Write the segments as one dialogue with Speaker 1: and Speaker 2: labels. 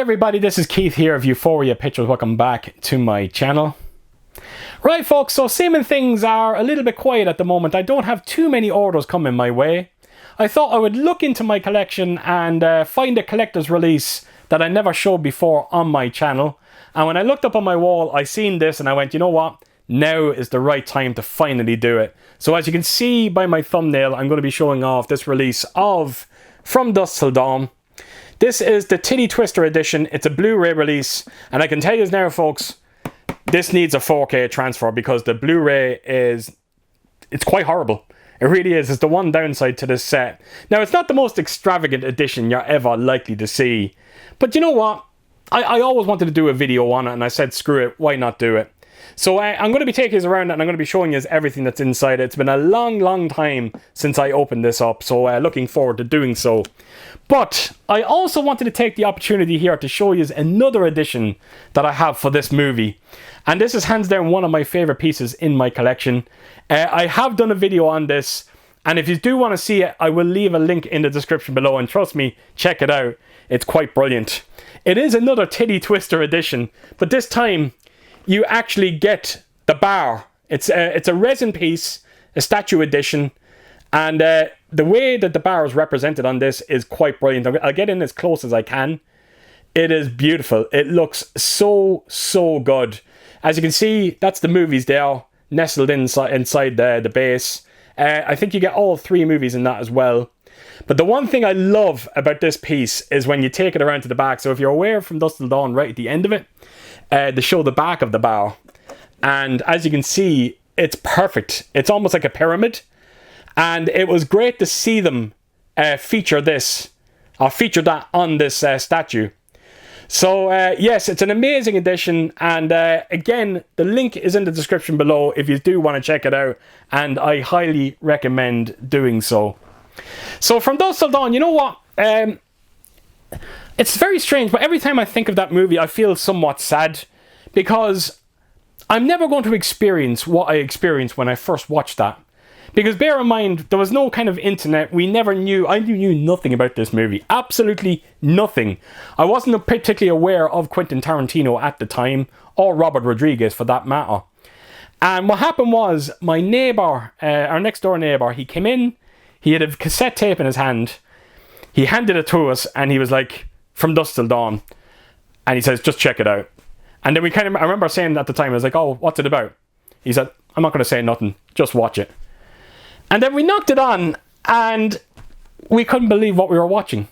Speaker 1: everybody, this is Keith here of Euphoria Pictures. Welcome back to my channel. Right folks, so seeming things are a little bit quiet at the moment. I don't have too many orders coming my way. I thought I would look into my collection and find a collector's release that I never showed before on my channel. And when I looked up on my wall, I seen this and I went, you know what? Now is the right time to finally do it. So as you can see by my thumbnail, I'm going to be showing off this release of From Dusk Till Dawn. This is the Titty Twister edition. It's a Blu-ray release. And I can tell you now, folks, this needs a 4K transfer because the Blu-ray it's quite horrible. It really is. It's the one downside to this set. Now, it's not the most extravagant edition you're ever likely to see. But you know what? I always wanted to do a video on it, and I said, screw it, why not do it? So I'm going to be taking you around and I'm going to be showing you everything that's inside it. It's been a long time since I opened this up, so looking forward to doing so. But I also wanted to take the opportunity here to show you another edition that I have for this movie. And this is hands down one of my favourite pieces in my collection. I have done a video on this, and if you do want to see it, I will leave a link in the description below, and trust me, check it out. It's quite brilliant. It is another Titty Twister edition, but this time you actually get the bar. It's a resin piece, a statue edition, and the way that the bar is represented on this is quite brilliant. I'll get in as close as I can. It is beautiful. It looks so good. As you can see, that's the movies there, nestled inside the base. I think you get all 3 movies in that as well. But the one thing I love about this piece is when you take it around to the back. So if you're aware from Dusk Till Dawn, right at the end of it, they show the back of the bar. And as you can see, it's perfect. It's almost like a pyramid. And it was great to see them feature that on this statue. So yes, it's an amazing edition. And again, the link is in the description below if you do want to check it out. And I highly recommend doing so. So From Dusk Till Dawn, you know what? It's very strange, but every time I think of that movie, I feel somewhat sad. Because I'm never going to experience what I experienced when I first watched that. Because bear in mind, there was no kind of internet. I knew nothing about this movie. Absolutely nothing. I wasn't particularly aware of Quentin Tarantino at the time, or Robert Rodriguez for that matter. And what happened was, my neighbour, our next door neighbour, he came in, he had a cassette tape in his hand, he handed it to us, and he was like, From Dusk Till Dawn. And he says, just check it out. And then I remember saying at the time, I was like, oh, what's it about? He said, I'm not going to say nothing, just watch it. And then we knocked it on, and we couldn't believe what we were watching.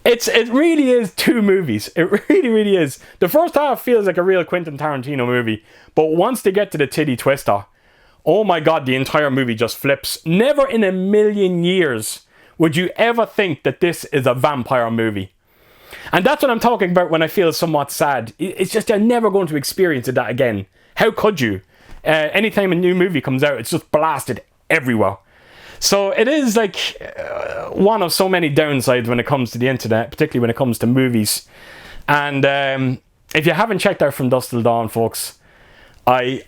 Speaker 1: It really is 2 movies. It really is. The first half feels like a real Quentin Tarantino movie, but once they get to the Titty Twister, oh my god, the entire movie just flips. Never in a million years would you ever think that this is a vampire movie. And that's what I'm talking about when I feel somewhat sad. It's just you're never going to experience that again. How could you? Anytime a new movie comes out, it's just blasted everywhere. So it is like one of so many downsides when it comes to the internet, particularly when it comes to movies. And if you haven't checked out From Dusk Till Dawn, folks, I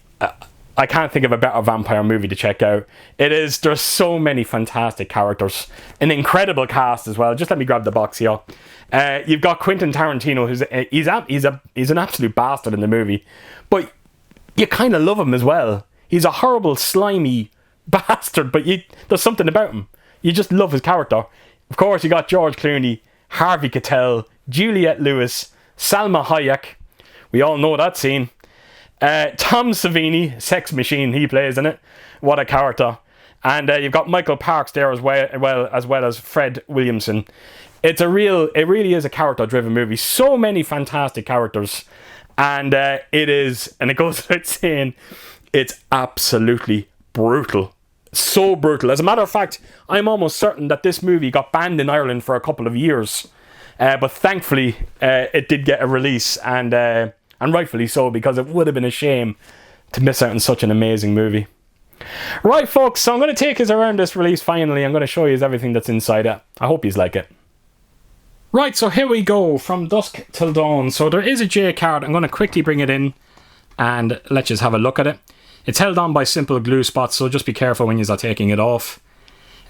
Speaker 1: can't think of a better vampire movie to check out. There's so many fantastic characters, an incredible cast as well. Just let me grab the box here. You've got Quentin Tarantino, he's an absolute bastard in the movie, but you kind of love him as well. He's a horrible, slimy bastard, but there's something about him. You just love his character. Of course, you got George Clooney, Harvey Keitel, Juliette Lewis, Salma Hayek. We all know that scene. Tom Savini, Sex Machine, he plays in it. What a character. And you've got Michael Parks there as well as Fred Williamson. It really is a character-driven movie. So many fantastic characters. And it goes without saying, it's absolutely brutal. So brutal. As a matter of fact, I'm almost certain that this movie got banned in Ireland for a couple of years. But thankfully, it did get a release, and rightfully so, because it would have been a shame to miss out on such an amazing movie. Right, folks, so I'm going to take us around this release finally. I'm going to show you everything that's inside it. I hope you like it. Right, so here we go, From Dusk Till Dawn. So there is a J card. I'm going to quickly bring it in and let you have a look at it. It's held on by simple glue spots, so just be careful when you're taking it off.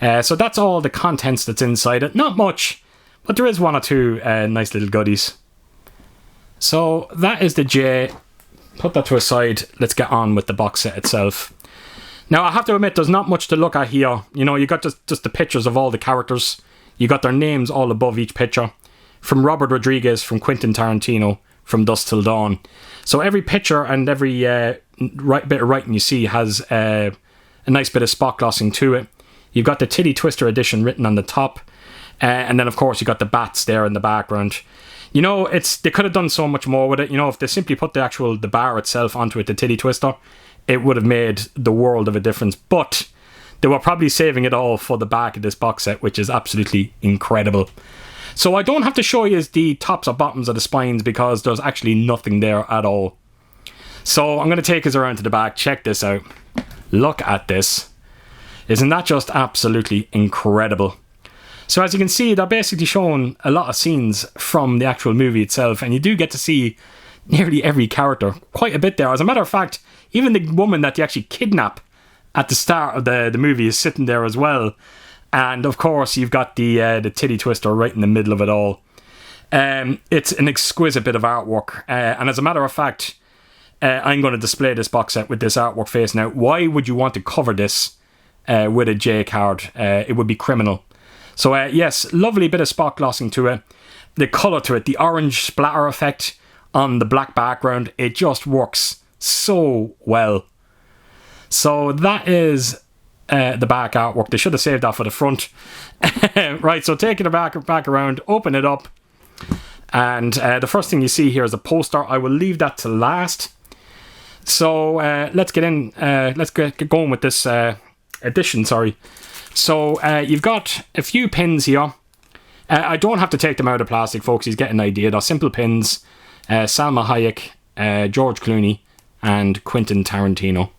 Speaker 1: So that's all the contents that's inside it. Not much, but there is one or two nice little goodies. So that is the J. Put that to a side. Let's get on with the box set itself. Now, I have to admit, there's not much to look at here. You know, you got just the pictures of all the characters. You got their names all above each picture. From Robert Rodriguez, from Quentin Tarantino, From Dusk Till Dawn. So every picture and every bit of writing you see has a nice bit of spot glossing to it. You've got the Titty Twister edition written on the top. And then, of course, you got the bats there in the background. You know, they could have done so much more with it. You know, if they simply put the bar itself onto it, the Titty Twister, it would have made the world of a difference. But they were probably saving it all for the back of this box set, which is absolutely incredible. So I don't have to show you the tops or bottoms of the spines because there's actually nothing there at all. So I'm going to take us around to the back. Check this out. Look at this. Isn't that just absolutely incredible? So as you can see, they're basically showing a lot of scenes from the actual movie itself, and you do get to see nearly every character, quite a bit there. As a matter of fact, even the woman that they actually kidnap at the start of the movie is sitting there as well. And of course, you've got the Titty Twister right in the middle of it all. It's an exquisite bit of artwork, and as a matter of fact, I'm going to display this box set with this artwork face. Now, why would you want to cover this with a J card? It would be criminal. So yes, lovely bit of spot glossing to it. The colour to it, the orange splatter effect on the black background, it just works so well. So that is the back artwork. They should have saved that for the front. Right, so taking it back around, open it up. And the first thing you see here is a poster. I will leave that to last. So let's get in. Let's get going with this edition, sorry. So you've got a few pins here. I don't have to take them out of plastic, folks. You get an idea. They're simple pins. Salma Hayek, George Clooney, and Quentin Tarantino.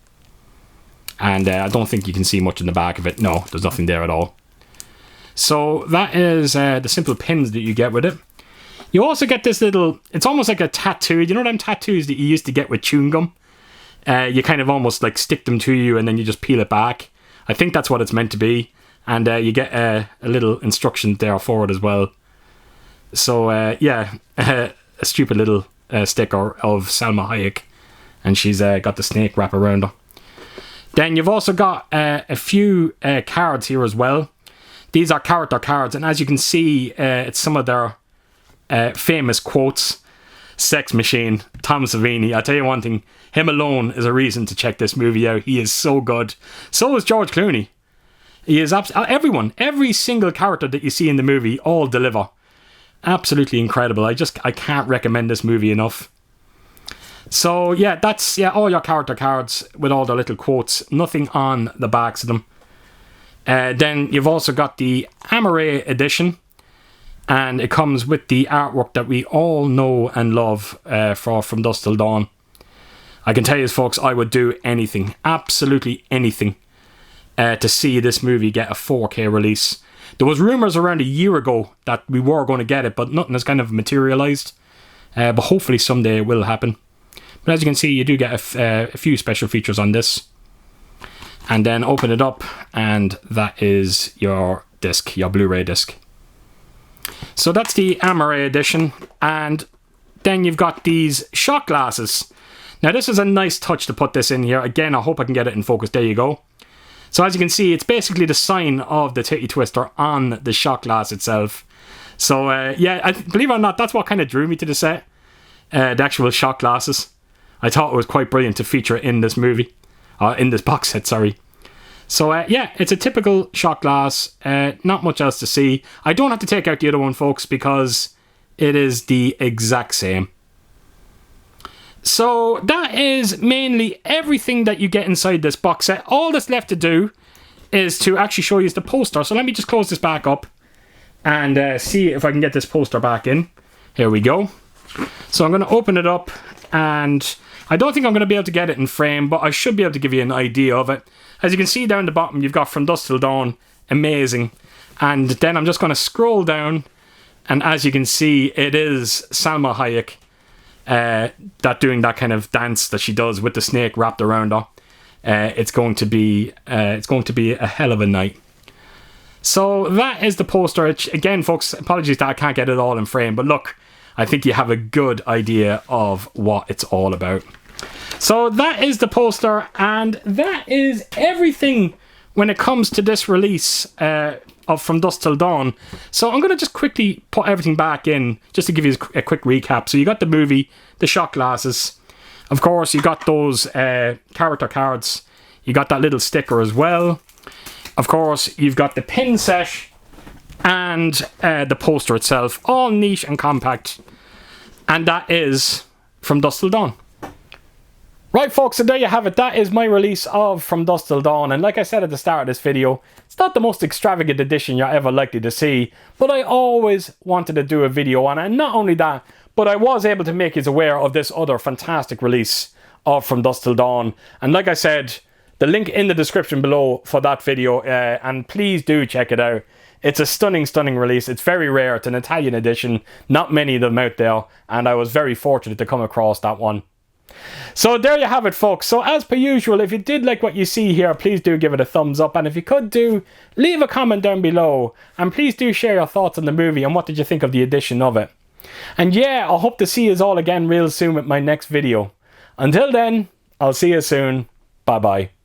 Speaker 1: And I don't think you can see much in the back of it. No, there's nothing there at all. So that is the simple pins that you get with it. You also get this little, it's almost like a tattoo. You know them tattoos that you used to get with chewing gum? You kind of almost like stick them to you and then you just peel it back. I think that's what it's meant to be. And you get a little instruction there for it as well. So yeah, a stupid little sticker of Salma Hayek. And she's got the snake wrap around her. Then you've also got a few cards here as well. These are character cards. And as you can see, it's some of their famous quotes. Sex Machine, Tom Savini. I tell you one thing, him alone is a reason to check this movie out. He is so good. So is George Clooney. He is everyone, every single character that you see in the movie, all deliver. Absolutely incredible. I can't recommend this movie enough. So yeah, that's all your character cards with all the little quotes. Nothing on the backs of them. Then you've also got the Amore edition. And it comes with the artwork that we all know and love for From Dusk Till Dawn. I can tell you, folks, I would do anything, absolutely anything, to see this movie get a 4K release. There was rumours around a year ago that we were going to get it, but nothing has kind of materialised. But hopefully someday it will happen. But as you can see, you do get a few special features on this. And then open it up, and that is your disc, your Blu-ray disc. So that's the Amore edition, and then you've got these shot glasses. Now this is a nice touch to put this in here. Again, I hope I can get it in focus. There you go. So as you can see, it's basically the sign of the Titty Twister on the shot glass itself. So yeah, believe it or not, that's what kind of drew me to the set. The actual shot glasses. I thought it was quite brilliant to feature in this movie. In this box set, sorry. So yeah, it's a typical shot glass. Not much else to see. I don't have to take out the other one, folks, because it is the exact same. So that is mainly everything that you get inside this box set. All that's left to do is to actually show you the poster. So let me just close this back up and see if I can get this poster back in. Here we go. So I'm going to open it up, and I don't think I'm going to be able to get it in frame, but I should be able to give you an idea of it. As you can see down the bottom, you've got From Dusk Till Dawn. Amazing. And then I'm just going to scroll down, and as you can see, it is Salma Hayek that doing that kind of dance that she does with the snake wrapped around her. It's going to be a hell of a night. So that is the poster. Again, folks, apologies that I can't get it all in frame, but look, I think you have a good idea of what it's all about. So that is the poster, and that is everything when it comes to this release of From Dusk Till Dawn. So I'm going to just quickly put everything back in, just to give you a quick recap. So you got the movie, the shot glasses. Of course, you got those character cards. You got that little sticker as well. Of course, you've got the pin set and the poster itself. All neat and compact. And that is From Dusk Till Dawn. Right folks, so there you have it. That is my release of From Dusk Till Dawn, and like I said at the start of this video, it's not the most extravagant edition you're ever likely to see, but I always wanted to do a video on it, and not only that, but I was able to make you aware of this other fantastic release of From Dusk Till Dawn. And like I said, the link in the description below for that video, and please do check it out. It's a stunning, stunning release. It's very rare. It's an Italian edition. Not many of them out there, and I was very fortunate to come across that one. So there you have it folks. So as per usual, if you did like what you see here, please do give it a thumbs up, and if you could do, leave a comment down below, and please do share your thoughts on the movie and what did you think of the edition of it. And yeah, I hope to see you all again real soon with my next video. Until then, I'll see you soon. Bye bye.